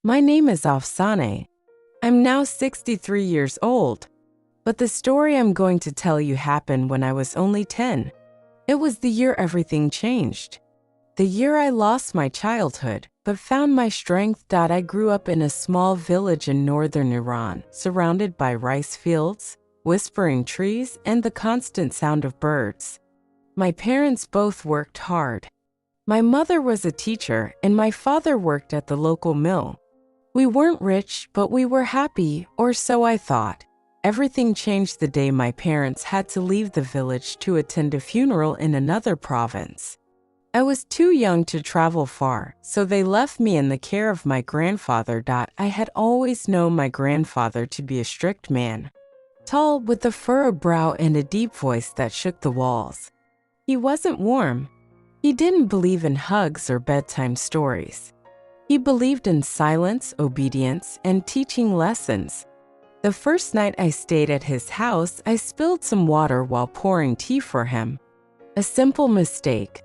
My name is Afsane. I'm now 63 years old, but the story I'm going to tell you happened when I was only 10. It was the year everything changed. The year I lost my childhood, but found my strength. I grew up in a small village in northern Iran, surrounded by rice fields, whispering trees, and the constant sound of birds. My parents both worked hard. My mother was a teacher, and my father worked at the local mill. We weren't rich, but we were happy, or so I thought. Everything changed the day my parents had to leave the village to attend a funeral in another province. I was too young to travel far, so they left me in the care of my grandfather. I had always known my grandfather to be a strict man, tall, with a furrowed brow and a deep voice that shook the walls. He wasn't warm. He didn't believe in hugs or bedtime stories. He believed in silence, obedience, and teaching lessons. The first night I stayed at his house, I spilled some water while pouring tea for him. A simple mistake.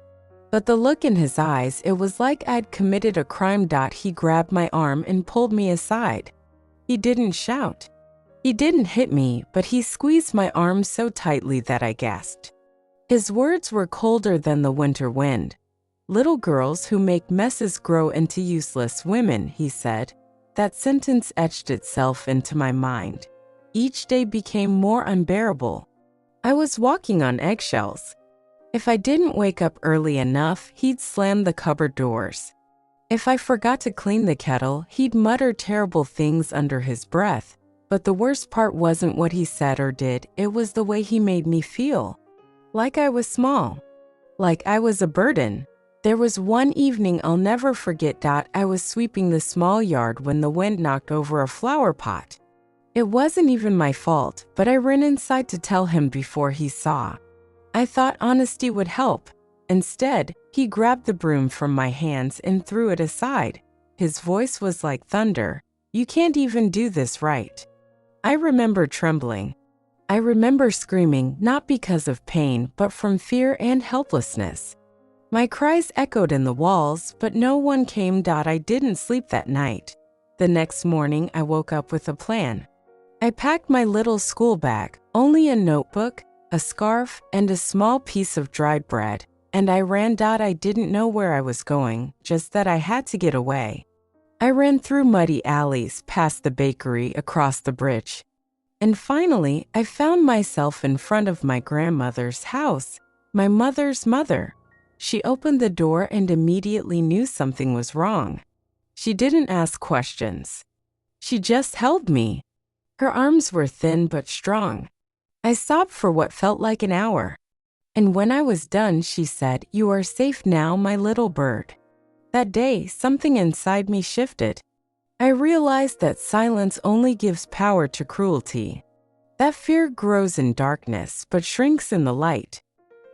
But the look in his eyes, it was like I'd committed a crime. He grabbed my arm and pulled me aside. He didn't shout. He didn't hit me, but he squeezed my arm so tightly that I gasped. His words were colder than the winter wind. "Little girls who make messes grow into useless women," he said. That sentence etched itself into my mind. Each day became more unbearable. I was walking on eggshells. If I didn't wake up early enough, he'd slam the cupboard doors. If I forgot to clean the kettle, he'd mutter terrible things under his breath. But the worst part wasn't what he said or did, it was the way he made me feel. Like I was small. Like I was a burden. There was one evening I'll never forget. I was sweeping the small yard when the wind knocked over a flower pot. It wasn't even my fault, but I ran inside to tell him before he saw. I thought honesty would help. Instead, he grabbed the broom from my hands and threw it aside. His voice was like thunder. "You can't even do this right." I remember trembling. I remember screaming, not because of pain, but from fear and helplessness. My cries echoed in the walls, but no one came. I didn't sleep that night. The next morning, I woke up with a plan. I packed my little school bag, only a notebook, a scarf, and a small piece of dried bread, and I ran. I didn't know where I was going, just that I had to get away. I ran through muddy alleys, past the bakery, across the bridge. And finally, I found myself in front of my grandmother's house, my mother's mother. She opened the door and immediately knew something was wrong. She didn't ask questions. She just held me. Her arms were thin but strong. I sobbed for what felt like an hour. And when I was done, she said, "You are safe now, my little bird." That day, something inside me shifted. I realized that silence only gives power to cruelty. That fear grows in darkness but shrinks in the light.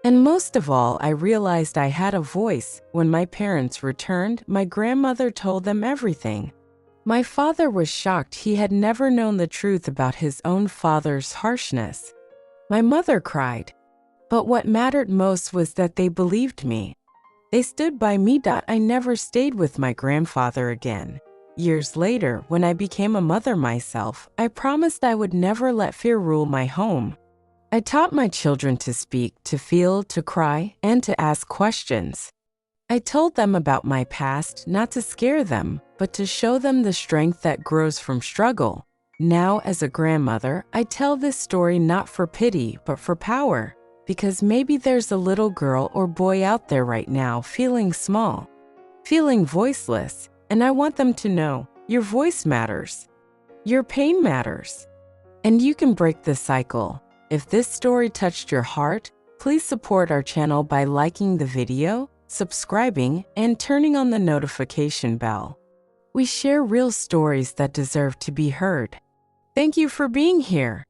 And most of all, I realized I had a voice. When my parents returned, my grandmother told them everything. My father was shocked. He had never known the truth about his own father's harshness. My mother cried. But what mattered most was that they believed me. They stood by me. I never stayed with my grandfather again. Years later, when I became a mother myself, I promised I would never let fear rule my home. I taught my children to speak, to feel, to cry, and to ask questions. I told them about my past, not to scare them, but to show them the strength that grows from struggle. Now, as a grandmother, I tell this story not for pity, but for power, because maybe there's a little girl or boy out there right now feeling small, feeling voiceless, and I want them to know your voice matters, your pain matters, and you can break the cycle. If this story touched your heart, please support our channel by liking the video, subscribing, and turning on the notification bell. We share real stories that deserve to be heard. Thank you for being here.